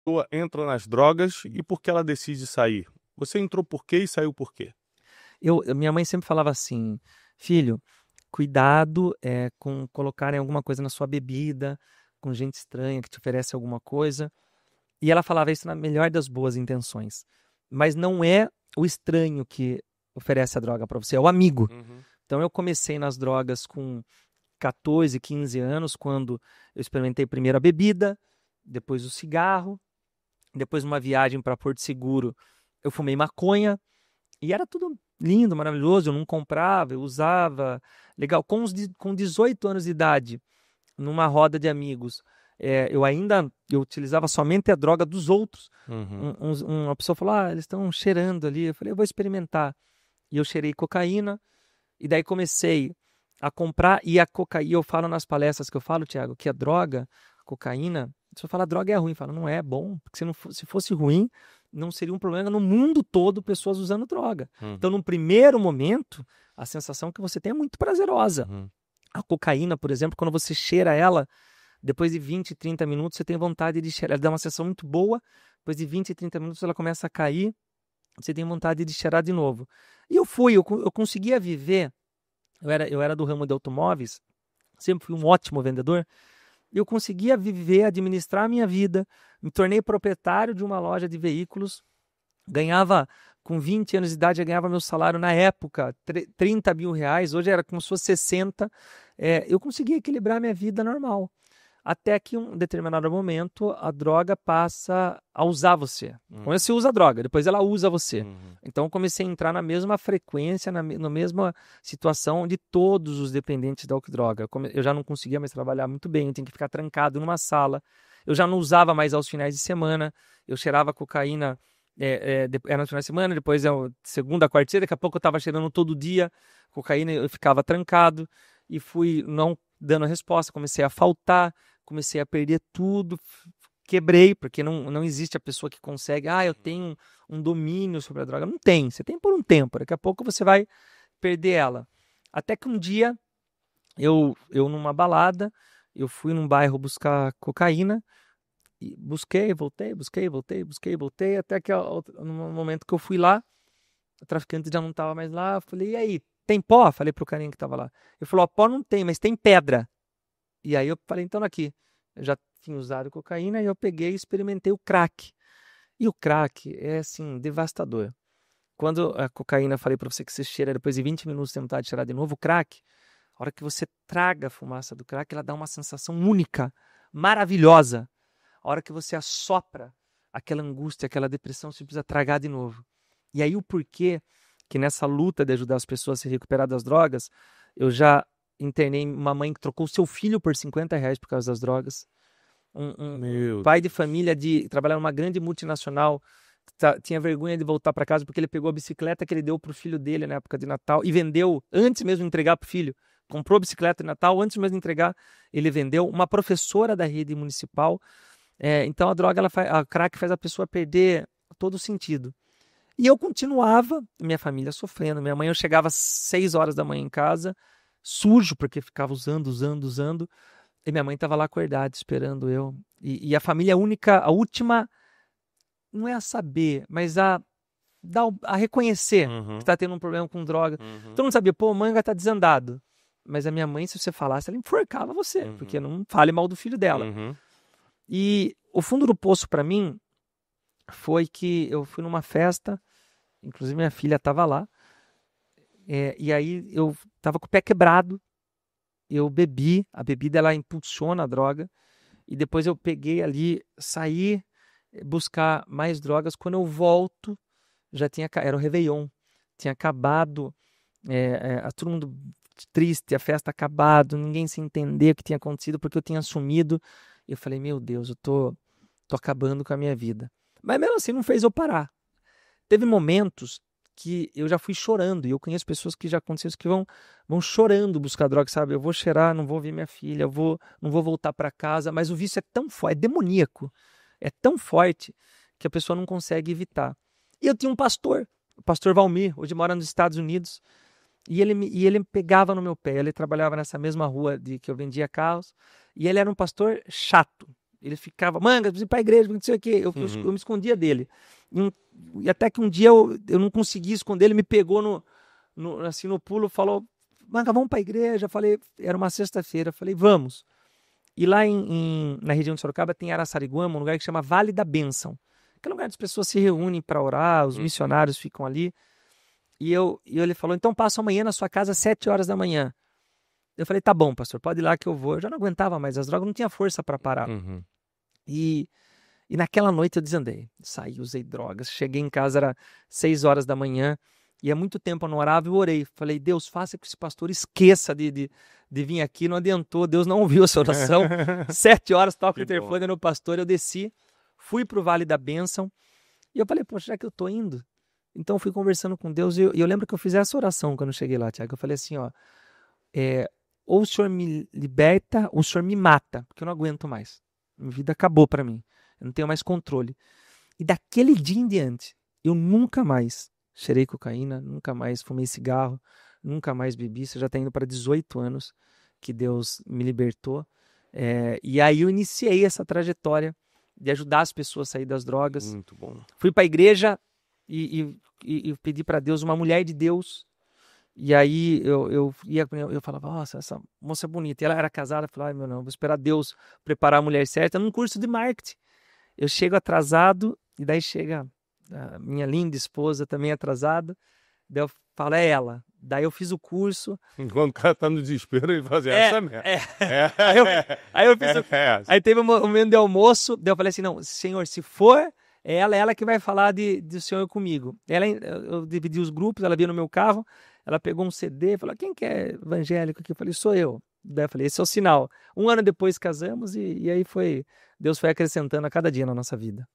pessoa entra nas drogas e por que ela decide sair? Você entrou por quê e saiu por quê? Minha mãe sempre falava assim, filho, cuidado com colocarem alguma coisa na sua bebida, com gente estranha que te oferece alguma coisa. E ela falava isso na melhor das boas intenções. Mas não é o estranho que oferece a droga para você, é o amigo. Uhum. Então eu comecei nas drogas com 14, 15 anos, quando eu experimentei primeiro a bebida, depois o cigarro, depois uma viagem para Porto Seguro, eu fumei maconha, e era tudo lindo, maravilhoso, eu não comprava, eu usava, legal. Com 18 anos de idade, numa roda de amigos, eu utilizava somente a droga dos outros. Uhum. Uma pessoa falou, eles estão cheirando ali. Eu falei, eu vou experimentar. E eu cheirei cocaína, e daí comecei a comprar, e a cocaína, eu falo nas palestras que eu falo, Thiago, que a droga, a cocaína, se eu falar droga é ruim, eu falo, não é bom, porque se fosse ruim, não seria um problema no mundo todo pessoas usando droga. Uhum. Então, num primeiro momento, a sensação que você tem é muito prazerosa. Uhum. A cocaína, por exemplo, quando você cheira ela, depois de 20, 30 minutos, você tem vontade de cheirar. Ela dá uma sensação muito boa, depois de 20, 30 minutos ela começa a cair, você tem vontade de cheirar de novo. E eu conseguia viver, eu era do ramo de automóveis, sempre fui um ótimo vendedor, e eu conseguia viver, administrar a minha vida, me tornei proprietário de uma loja de veículos, ganhava, com 20 anos de idade, eu ganhava meu salário na época, 30 mil reais, hoje era como se fosse 60, eu conseguia equilibrar a minha vida normal. Até que um determinado momento a droga passa a usar você. Uhum. Quando você usa a droga, depois ela usa você. Uhum. Então eu comecei a entrar na mesma frequência, na mesma situação de todos os dependentes da droga. Eu já não conseguia mais trabalhar muito bem, eu tinha que ficar trancado numa sala. Eu já não usava mais aos finais de semana. Eu cheirava cocaína, era nos finais de semana, depois segunda, quarta, daqui a pouco eu estava cheirando todo dia cocaína, eu ficava trancado e fui não dando resposta, comecei a faltar, comecei a perder tudo, quebrei, porque não existe a pessoa que consegue, eu tenho um domínio sobre a droga. Não tem, você tem por um tempo, daqui a pouco você vai perder ela. Até que um dia, eu numa balada, eu fui num bairro buscar cocaína, e busquei, voltei, até que no momento que eu fui lá, o traficante já não estava mais lá, eu falei, e aí, tem pó? Falei pro carinha que estava lá. Ele falou, pó não tem, mas tem pedra. E aí eu falei, então aqui, eu já tinha usado cocaína e eu peguei e experimentei o crack. E o crack é assim, devastador. Quando a cocaína, falei pra você que você cheira depois de 20 minutos tem vontade de cheirar de novo, o crack, a hora que você traga a fumaça do crack, ela dá uma sensação única, maravilhosa. A hora que você assopra aquela angústia, aquela depressão, você precisa tragar de novo. E aí o porquê que nessa luta de ajudar as pessoas a se recuperar das drogas, eu já internei uma mãe que trocou seu filho por 50 reais por causa das drogas. Um Meu pai de Deus. família de trabalhar numa grande multinacional tinha vergonha de voltar para casa porque ele pegou a bicicleta que ele deu pro filho dele na época de Natal e vendeu antes mesmo de entregar pro filho. Comprou a bicicleta de Natal, antes mesmo de entregar, ele vendeu. Uma professora da rede municipal. Então a droga, a crack faz a pessoa perder todo o sentido. E eu continuava, minha família sofrendo. Minha mãe, eu chegava às 6 horas da manhã em casa, sujo, porque ficava usando. E minha mãe estava lá acordada, esperando eu. E a família única, a última, não é a saber, mas a reconhecer que Uhum. está tendo um problema com droga. Uhum. Todo mundo sabia, pô, o manga tá desandado. Mas a minha mãe, se você falasse, ela enforcava você, porque Uhum. não fale mal do filho dela. Uhum. E o fundo do poço para mim foi que eu fui numa festa, inclusive minha filha estava lá, e aí eu estava com o pé quebrado, eu bebi, a bebida ela impulsiona a droga, e depois eu peguei ali, saí buscar mais drogas. Quando eu volto, era o Réveillon, tinha acabado, todo mundo triste, a festa acabado, ninguém se entender o que tinha acontecido porque eu tinha sumido. Eu falei, meu Deus, eu tô acabando com a minha vida. Mas mesmo assim não fez eu parar. Teve momentos que eu já fui chorando, e eu conheço pessoas que já aconteceu isso, que vão chorando buscar droga, sabe? Eu vou cheirar, não vou ver minha filha, não vou voltar para casa, mas o vício é tão forte, é demoníaco, é tão forte que a pessoa não consegue evitar. E eu tinha um pastor, o pastor Valmir, hoje mora nos Estados Unidos, e ele pegava no meu pé, ele trabalhava nessa mesma rua que eu vendia carros, e ele era um pastor chato. Ele ficava, Manga, preciso ir pra igreja, não sei o quê. Eu me escondia dele. E até que um dia eu não consegui esconder, ele me pegou no pulo, falou, Manga, vamos pra igreja. Eu falei, era uma sexta-feira, eu falei, vamos. E lá na região de Sorocaba tem Araçariguama, um lugar que chama Vale da Bênção. Que é um lugar onde as pessoas se reúnem para orar, os missionários ficam ali. E ele falou, então passo amanhã na sua casa às 7 horas da manhã. Eu falei, tá bom, pastor, pode ir lá que eu vou. Eu já não aguentava mais as drogas, não tinha força para parar. E naquela noite eu desandei. Saí, usei drogas. Cheguei em casa, era 6 horas da manhã. E há muito tempo eu não orava, eu orei. Falei, Deus, faça que esse pastor esqueça de vir aqui. Não adiantou, Deus não ouviu essa oração. 7 horas, toca o interfone no pastor, eu desci. Fui para o Vale da Bênção. E eu falei, poxa, já que eu tô indo? Então eu fui conversando com Deus. E eu lembro que eu fiz essa oração quando eu cheguei lá, Tiago. Eu falei assim, ó. Ou o Senhor me liberta, ou o Senhor me mata. Porque eu não aguento mais. Minha vida acabou para mim. Eu não tenho mais controle. E daquele dia em diante, eu nunca mais cheirei cocaína, nunca mais fumei cigarro, nunca mais bebi. Isso já está indo para 18 anos que Deus me libertou. E aí eu iniciei essa trajetória de ajudar as pessoas a sair das drogas. Muito bom. Fui para a igreja e pedi para Deus uma mulher de Deus. E aí eu falava, nossa, essa moça é bonita. E ela era casada, eu falava, ai meu não, vou esperar Deus preparar a mulher certa num curso de marketing. Eu chego atrasado, e daí chega a minha linda esposa também atrasada. Daí eu falo, é ela. Daí eu fiz o curso. Quando o cara tá no desespero, ele faz essa mesmo. Aí eu fiz Aí teve um momento de almoço, daí eu falei assim, não, Senhor, se for, é ela que vai falar do Senhor comigo. Eu dividi os grupos, ela veio no meu carro, ela pegou um CD, falou, quem que é evangélico aqui? Eu falei, sou eu. Daí eu falei, esse é o sinal. 1 ano depois casamos e aí Deus foi acrescentando a cada dia na nossa vida.